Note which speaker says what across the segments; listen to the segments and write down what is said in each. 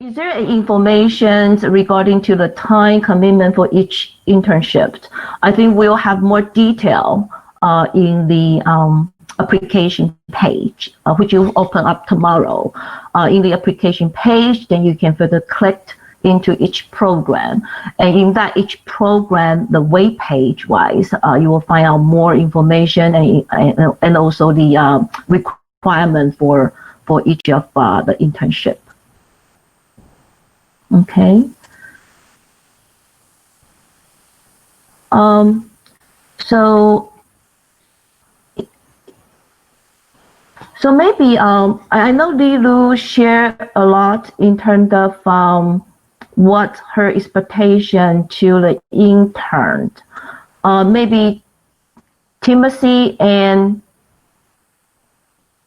Speaker 1: Is there information regarding to the time commitment for each internship? I think we'll have more detail in the application page, which you open up tomorrow. In the application page, then you can further click into each program. And in that each program, the web page wise, you will find out more information and also the requirement for each of the internship. Okay. So maybe I know Liju shared a lot in terms of what her expectation to the intern. Maybe Timothy and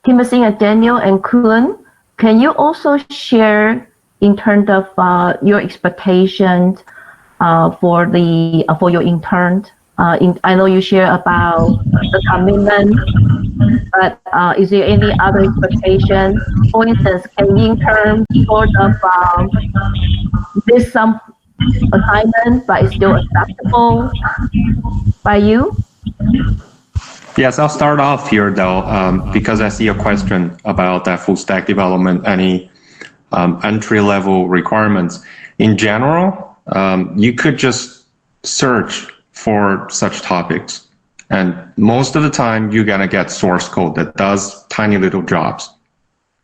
Speaker 1: Daniel and Kun, can you also share in terms of your expectations for your intern? I know you share about the commitment, but is there any other expectation? For instance, can intern sort of miss some assignment, but it's still acceptable by you?
Speaker 2: Yes, I'll start off here though, because I see a question about that full stack development, any entry-level requirements. In general, you could just search for such topics. And most of the time, you're going to get source code that does tiny little jobs.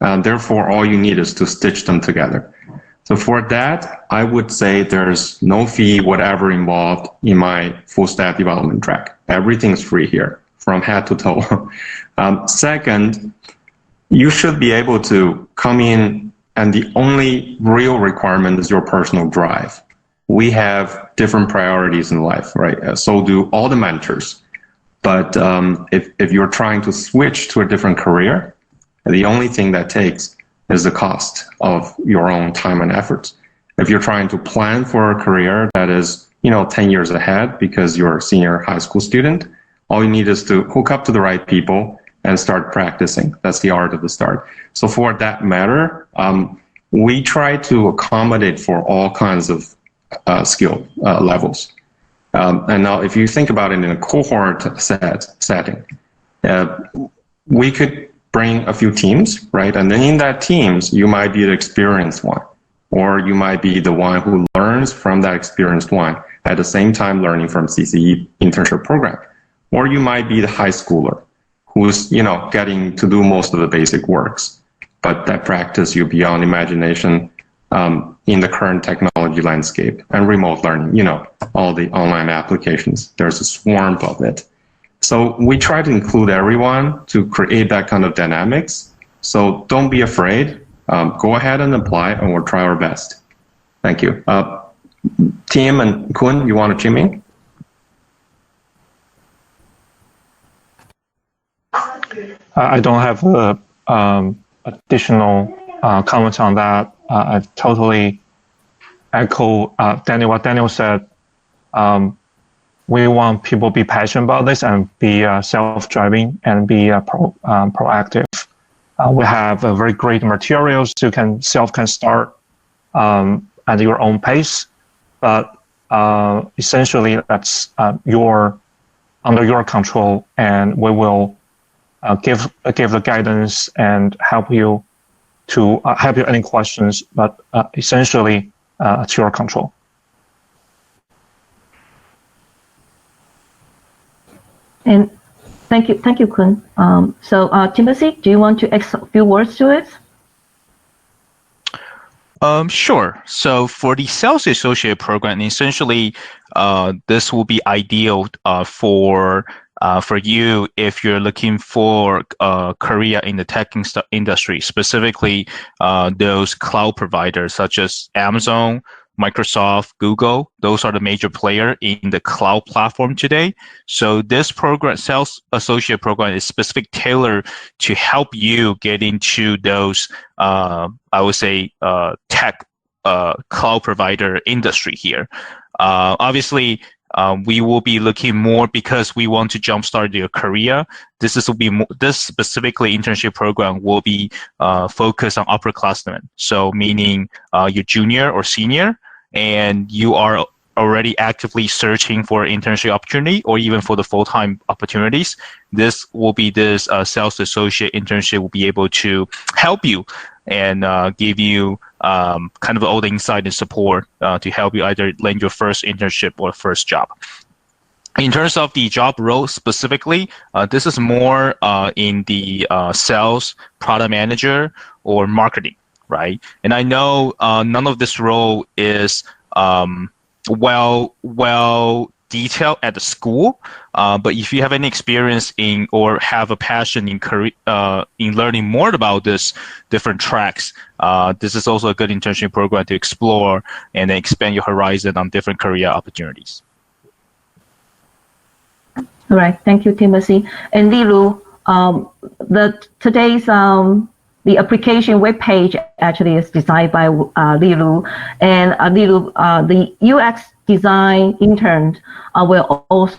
Speaker 2: Therefore, all you need is to stitch them together. So for that, I would say there's no fee, whatever involved in my full stack development track. Everything's free here, from head to toe. Second, you should be able to come in, and the only real requirement is your personal drive. We have different priorities in life, right? So do all the mentors. But if you're trying to switch to a different career, the only thing that takes is the cost of your own time and efforts. If you're trying to plan for a career that is, 10 years ahead because you're a senior high school student, all you need is to hook up to the right people and start practicing. That's the art of the start. So for that matter, we try to accommodate for all kinds of skill levels. And now if you think about it in a cohort setting, we could bring a few teams, right? And then in that teams, you might be the experienced one, or you might be the one who learns from that experienced one at the same time learning from CCE internship program. Or you might be the high schooler who's, getting to do most of the basic works, but that practice you beyond imagination in the current technology landscape and remote learning, all the online applications, there's a swarm of it. So we try to include everyone to create that kind of dynamics. So don't be afraid. Go ahead and apply, and we'll try our best. Thank you. Tim and Kun, you want to chime in?
Speaker 3: I don't have additional comments on that. I totally echo what Daniel said. We want people to be passionate about this and be self-driving and be proactive. We have very great materials you can start at your own pace, but essentially that's under your control, and we will give the guidance and help you any questions, but essentially it's your control.
Speaker 1: And thank you, Kun. So Timothy, do you want to add a few words to it?
Speaker 4: Sure. So for the sales associate program, essentially, this will be ideal for you if you're looking for a career in the tech industry, specifically those cloud providers such as Amazon, Microsoft, Google. Those are the major players in the cloud platform today. So this program, sales associate program, is specifically tailored to help you get into those, I would say, tech cloud provider industry here. Obviously, we will be looking more because we want to jumpstart your career. This specifically internship program will be focused on upperclassmen. So meaning you're junior or senior, and you are already actively searching for internship opportunity or even for the full-time opportunities. This sales associate internship will be able to help you and give you kind of all the insight and support to help you either land your first internship or first job. In terms of the job role specifically, this is more in the sales, product manager, or marketing, right? And I know none of this role is well detailed at the school, but if you have any experience in or have a passion in learning more about this different tracks, this is also a good internship program to explore and then expand your horizon on different career opportunities.
Speaker 1: All right, thank you, Timothy. And Liju, today's the application webpage actually is designed by Liju, and Liju, the UX design intern will also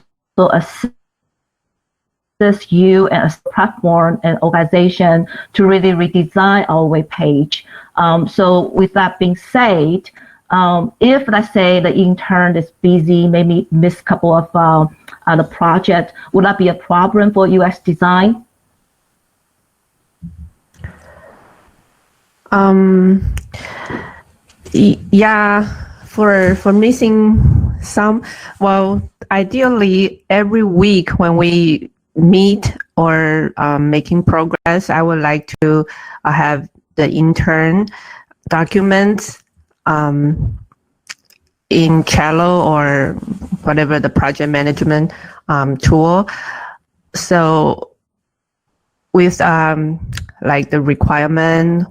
Speaker 1: assist you as a platform and organization to really redesign our webpage. So with that being said, if let's say the intern is busy, maybe miss a couple of the project, would that be a problem for UX design?
Speaker 5: Yeah, for missing some, well, ideally every week when we meet or making progress, I would like to have the intern documents in Trello or whatever the project management tool. So with like the requirement,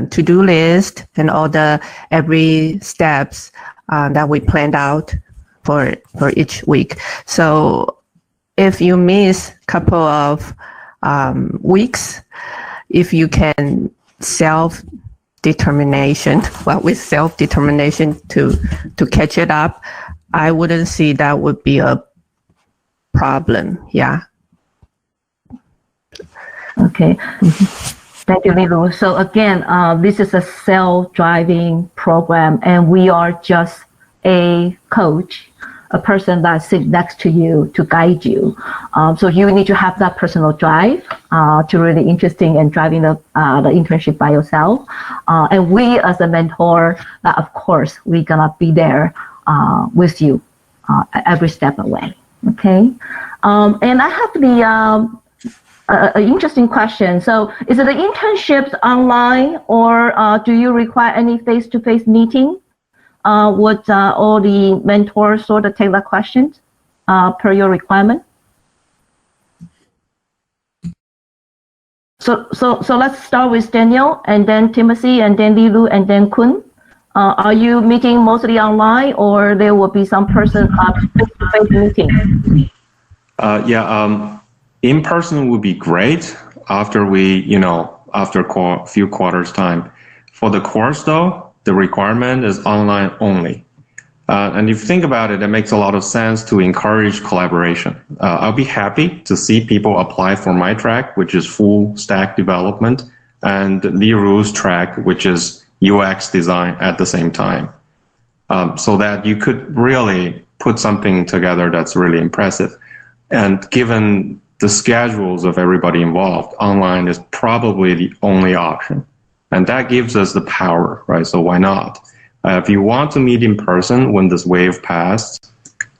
Speaker 5: to-do list and all the every steps that we planned out for each week. So if you miss a couple of weeks, if you can self-determination to catch it up, I wouldn't see that would be a problem. Yeah.
Speaker 1: Okay. Thank you, Liju. So again, this is a self-driving program, and we are just a coach, a person that sits next to you to guide you. So you need to have that personal drive to really interesting and driving the internship by yourself. And we as a mentor, of course, we're gonna be there with you every step of the way. Okay. And I have the an interesting question. So is it the internships online, or do you require any face-to-face meeting? Would all the mentors sort of take that question per your requirement? So let's start with Daniel, and then Timothy, and then Liju, and then Kun. Are you meeting mostly online, or there will be some person face-to-face meeting?
Speaker 2: In person would be great after after a few quarters time. For the course though, the requirement is online only. And if you think about it, it makes a lot of sense to encourage collaboration. I'll be happy to see people apply for my track, which is full stack development, and Liju's track, which is UX design at the same time. So that you could really put something together that's really impressive. And given the schedules of everybody involved, online is probably the only option. And that gives us the power, right? So why not? If you want to meet in person when this wave passed,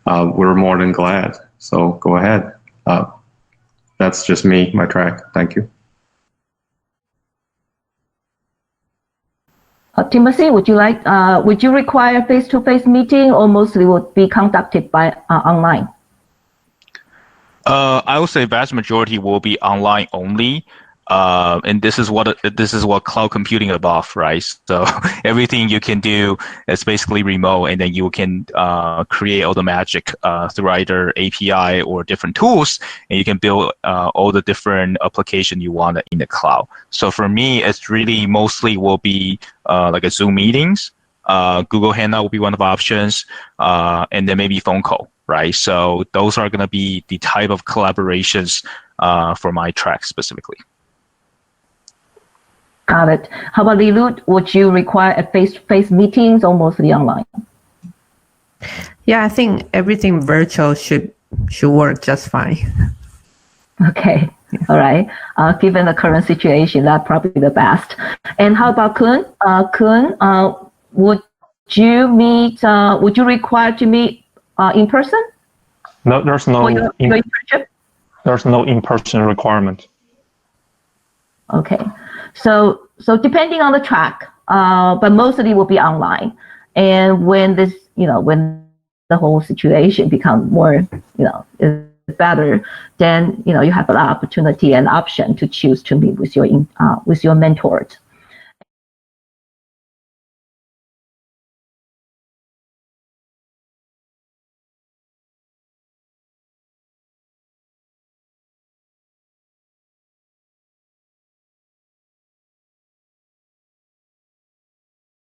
Speaker 2: we're more than glad. So go ahead. That's just me, my track. Thank you.
Speaker 1: Timothy, would you require face-to-face meeting, or mostly would be conducted by online?
Speaker 4: I would say vast majority will be online only, and this is what cloud computing is about, right? So everything you can do is basically remote, and then you can create all the magic through either API or different tools, and you can build all the different application you want in the cloud. So for me, it's really mostly will be like a Zoom meetings Google Hangout will be one of the options, and then maybe phone call, right? So those are going to be the type of collaborations for my track specifically.
Speaker 1: Got it. How about Liju? Would you require a face-to-face meetings or mostly online?
Speaker 5: Yeah, I think everything virtual should work just fine.
Speaker 1: Okay. All right. Given the current situation, that's probably the best. And how about Kun? Kun, would you require to meet in person?
Speaker 3: No, there's no
Speaker 1: For your internship?
Speaker 3: there's no in-person requirement.
Speaker 1: Okay. So depending on the track, but mostly will be online. And when this, when the whole situation become more, is better, then you have an opportunity and option to choose to meet with your mentors